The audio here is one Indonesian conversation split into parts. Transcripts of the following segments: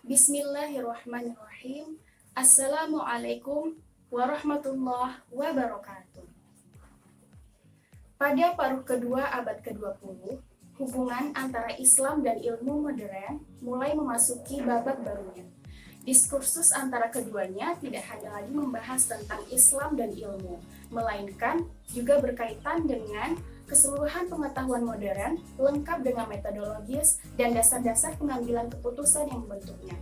Bismillahirrahmanirrahim. Assalamualaikum warahmatullahi wabarakatuh. Pada paruh kedua abad ke-20, hubungan antara Islam dan ilmu modern mulai memasuki babak barunya. Diskursus antara keduanya tidak hanya lagi membahas tentang Islam dan ilmu, melainkan juga berkaitan dengan keseluruhan pengetahuan modern, lengkap dengan metodologis dan dasar-dasar pengambilan keputusan yang membentuknya.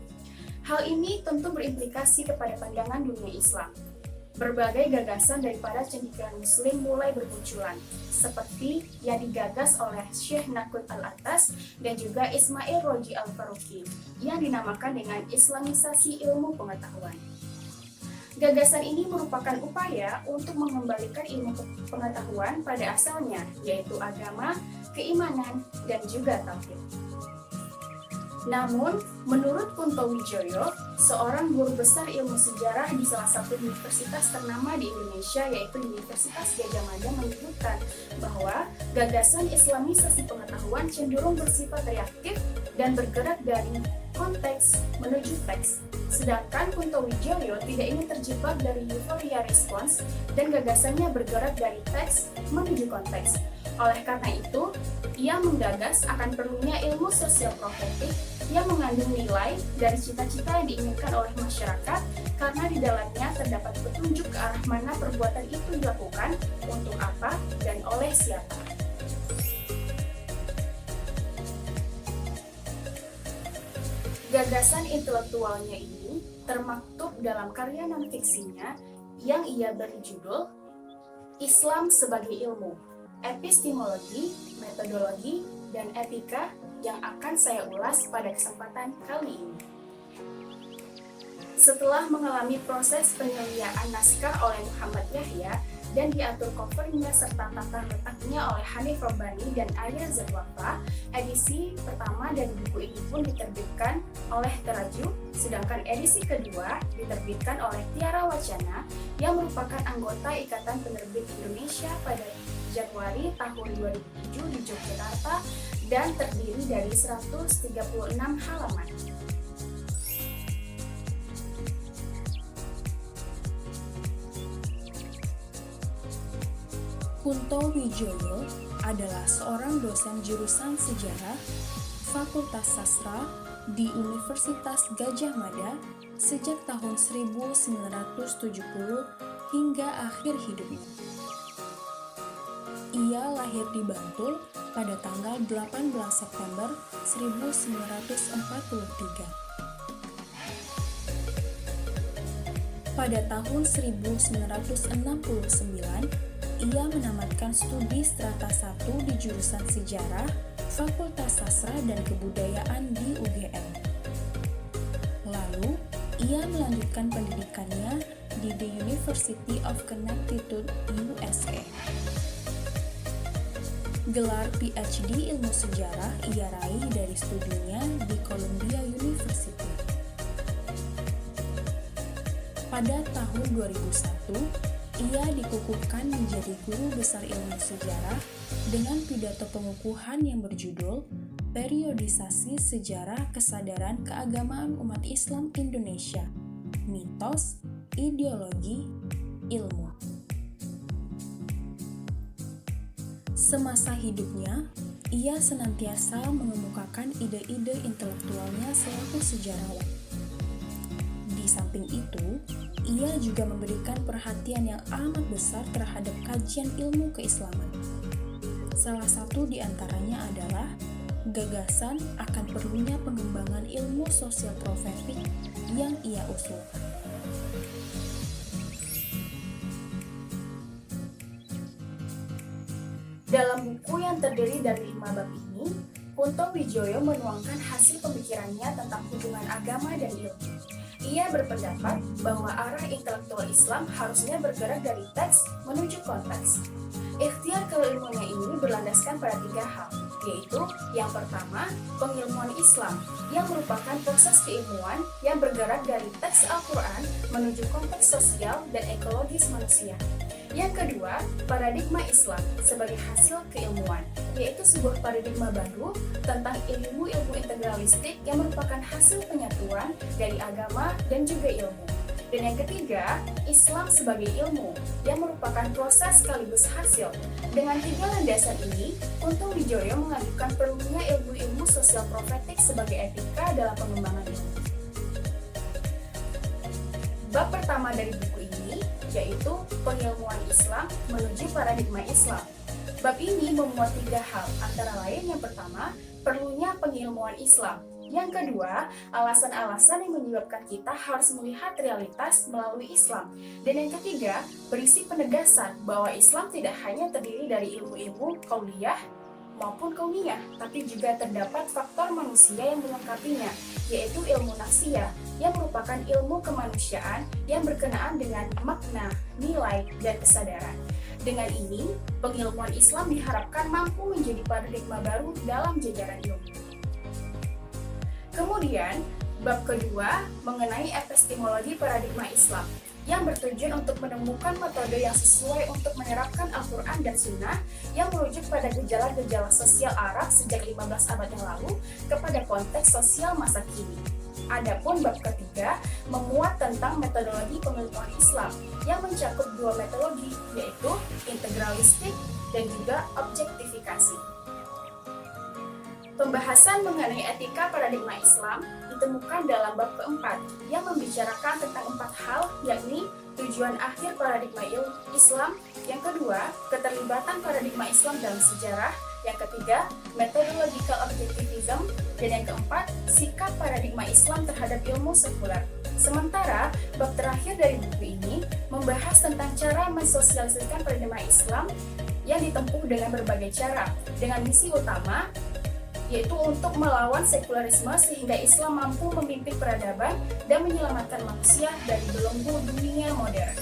Hal ini tentu berimplikasi kepada pandangan dunia Islam. Berbagai gagasan dari para cendekiawan Muslim mulai bermunculan, seperti yang digagas oleh Syekh Naqut Al-Atas dan juga Ismail Roji Al-Faruqi, yang dinamakan dengan Islamisasi ilmu pengetahuan. Gagasan ini merupakan upaya untuk mengembalikan ilmu pengetahuan pada asalnya, yaitu agama, keimanan, dan juga tauhid. Namun, menurut Kunto Wijoyo, seorang guru besar ilmu sejarah di salah satu universitas ternama di Indonesia, yaitu Universitas Gadjah Mada, menyebutkan bahwa gagasan Islamisasi pengetahuan cenderung bersifat reaktif dan bergerak dari konteks menuju teks. Sedangkan Kunto Wijoyo tidak ingin terjebak dari euforia respons dan gagasannya bergerak dari teks menuju konteks. Oleh karena itu, ia menggagas akan perlunya ilmu sosial profetik yang mengandung nilai dari cita-cita yang diinginkan oleh masyarakat, karena di dalamnya terdapat petunjuk ke arah mana perbuatan itu dilakukan, untuk apa, dan oleh siapa. Gagasan intelektualnya ini termaktub dalam karya non-fiksinya yang ia beri judul Islam sebagai Ilmu, Epistemologi, Metodologi, dan Etika, yang akan saya ulas pada kesempatan kali ini. Setelah mengalami proses penyediaan naskah oleh Muhammad Yahya dan diatur covernya serta tata letaknya oleh Hanif Robbani dan Arya Zatwafa, edisi pertama dari buku ini pun diterbitkan oleh Teraju, sedangkan edisi kedua diterbitkan oleh Tiara Wacana yang merupakan anggota Ikatan Penerbit Indonesia pada Januari tahun 2007 di Yogyakarta dan terdiri dari 136 halaman. Kunto Wijoyo adalah seorang dosen jurusan sejarah Fakultas Sastra di Universitas Gadjah Mada sejak tahun 1970 hingga akhir hidupnya. Ia lahir di Bantul pada tanggal 18 September 1949. Pada tahun 1969, ia menamatkan studi strata 1 di jurusan Sejarah, Fakultas Sastra dan Kebudayaan di UGM. Lalu, ia melanjutkan pendidikannya di The University of Connecticut, USA. Gelar PhD Ilmu Sejarah ia raih dari studinya di Columbia University. Pada tahun 2001, ia dikukuhkan menjadi guru besar ilmu sejarah dengan pidato pengukuhan yang berjudul Periodisasi Sejarah Kesadaran Keagamaan Umat Islam Indonesia, Mitos, Ideologi, Ilmu. Semasa hidupnya, ia senantiasa mengemukakan ide-ide intelektualnya selaku sejarawan. Di samping itu, ia juga memberikan perhatian yang amat besar terhadap kajian ilmu keislaman. Salah satu di antaranya adalah gagasan akan perlunya pengembangan ilmu sosial profetik yang ia usulkan. Dalam buku yang terdiri dari 5 bab ini, Kunto Wijoyo menuangkan hasil pemikirannya tentang hubungan agama dan ilmu. Ia berpendapat bahwa arah intelektual Islam harusnya bergerak dari teks menuju konteks. Ikhtiar keilmuannya ini berlandaskan pada 3 hal, yaitu yang pertama, pengilmuan Islam, yang merupakan proses keilmuan yang bergerak dari teks Al-Quran menuju konteks sosial dan ekologis manusia. Yang kedua, paradigma Islam sebagai hasil keilmuan, yaitu sebuah paradigma baru tentang ilmu-ilmu integralistik yang merupakan hasil penyatuan dari agama dan juga ilmu. Dan yang ketiga, Islam sebagai ilmu, yang merupakan proses sekaligus hasil. Dengan tiga landasan ini, Kunto Wijoyo mengajukan perlunya ilmu-ilmu sosial profetik sebagai etika dalam pengembangan ilmu. Bab pertama dari buku ini yaitu pengilmuan Islam menuju paradigma Islam. Bab ini memuat tiga hal, antara lain yang pertama, perlunya pengilmuan Islam. Yang kedua, alasan-alasan yang menyebabkan kita harus melihat realitas melalui Islam. Dan yang ketiga, berisi penegasan bahwa Islam tidak hanya terdiri dari ilmu-ilmu qauliyah maupun kauniyah, tapi juga terdapat faktor manusia yang melengkapinya, yaitu ilmu nafsiyah, yang merupakan ilmu kemanusiaan yang berkenaan dengan makna, nilai, dan kesadaran. Dengan ini, pengilmuan Islam diharapkan mampu menjadi paradigma baru dalam jajaran ilmu. Kemudian, bab kedua mengenai epistemologi paradigma Islam, yang bertujuan untuk menemukan metode yang sesuai untuk menerapkan Al-Quran dan Sunnah yang merujuk pada gejala-gejala sosial Arab sejak 15 abad yang lalu kepada konteks sosial masa kini. Adapun bab ketiga memuat tentang metodologi pengilmuan Islam yang mencakup dua metodologi, yaitu integralistik dan juga objektifikasi. Pembahasan mengenai etika paradigma Islam ditemukan dalam bab keempat yang membicarakan tentang 4 hal, yakni tujuan akhir paradigma Islam, yang kedua, keterlibatan paradigma Islam dalam sejarah, yang ketiga, methodological objectivism, dan yang keempat, sikap paradigma Islam terhadap ilmu sekuler. Sementara, bab terakhir dari buku ini membahas tentang cara mensosialisasikan paradigma Islam yang ditempuh dengan berbagai cara, dengan misi utama yaitu untuk melawan sekularisme sehingga Islam mampu memimpin peradaban dan menyelamatkan manusia dari belenggu dunia modern.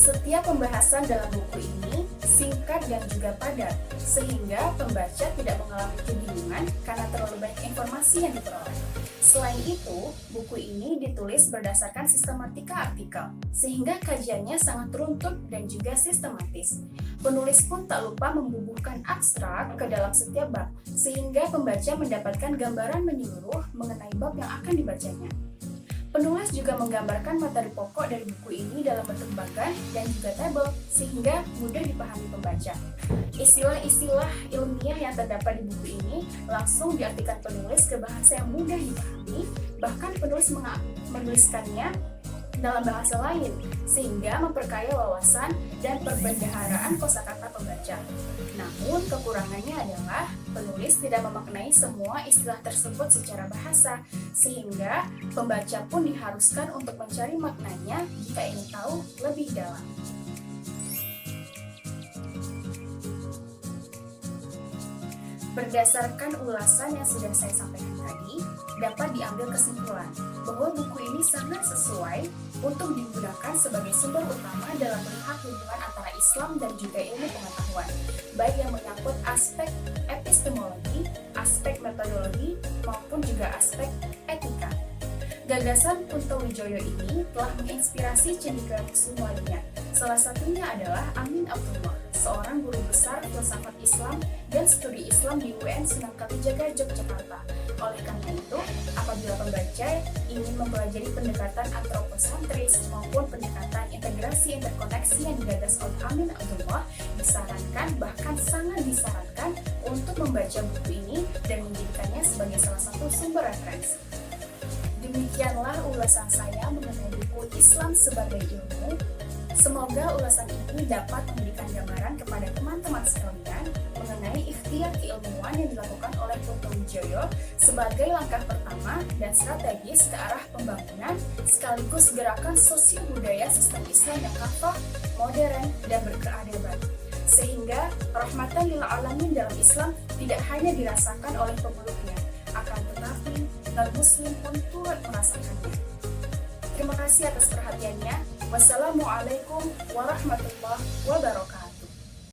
Setiap pembahasan dalam buku ini singkat dan juga padat, sehingga pembaca tidak mengalami kebingungan karena terlalu banyak informasi yang diperoleh. Selain itu, buku ini ditulis berdasarkan sistematika artikel, sehingga kajiannya sangat runtut dan juga sistematis. Penulis pun tak lupa membubuhkan abstrak ke dalam setiap bab, sehingga pembaca mendapatkan gambaran menyeluruh mengenai bab yang akan dibacanya. Penulis juga menggambarkan materi pokok dari buku ini dalam bentuk bagan dan juga tabel, sehingga mudah dipahami pembaca. Istilah-istilah ilmiah yang terdapat di buku ini langsung diartikan penulis ke bahasa yang mudah dipahami, bahkan penulis menuliskannya dalam bahasa lain, sehingga memperkaya wawasan dan perbendaharaan kosakata pembaca. Namun, kekurangannya adalah penulis tidak memaknai semua istilah tersebut secara bahasa, sehingga pembaca pun diharuskan untuk mencari maknanya jika ingin tahu lebih dalam. Berdasarkan ulasan yang sudah saya sampaikan tadi, dapat diambil kesimpulan bahwa buku ini sangat sesuai untuk digunakan sebagai sumber utama dalam melihat hubungan antara Islam dan juga ilmu pengetahuan, baik yang menyangkut aspek epistemologi, aspek metodologi, maupun juga aspek etika. Gagasan Kunto Wijoyo ini telah menginspirasi cendekiawan muslim lainnya. Salah satunya adalah Amin Abdullah, seorang guru besar filsafat Islam dan studi Islam di UN Sunan Kalijaga, Yogyakarta. Oleh karena itu, apabila pembaca ingin mempelajari pendekatan antroposentris maupun pendekatan integrasi interkoneksi yang digagas oleh Amin Abdullah, disarankan, bahkan sangat disarankan untuk membaca buku ini dan menjadikannya sebagai salah satu sumber referensi. Demikianlah ulasan saya mengenai buku Islam sebagai Ilmu. Semoga ulasan ini dapat memberikan gambaran kepada teman-teman sekalian mengenai ikhtiar keilmuan yang dilakukan oleh Kunto Wijoyo sebagai langkah pertama dan strategis ke arah pembangunan sekaligus gerakan sosial budaya sistem Islam yang kafah, modern, dan berkeadaban. Sehingga rahmatan lil alamin dalam Islam tidak hanya dirasakan oleh pemeluknya, akan tetapi non-muslim pun turut merasakannya. Terima kasih atas perhatiannya. Wassalamualaikum warahmatullahi wabarakatuh.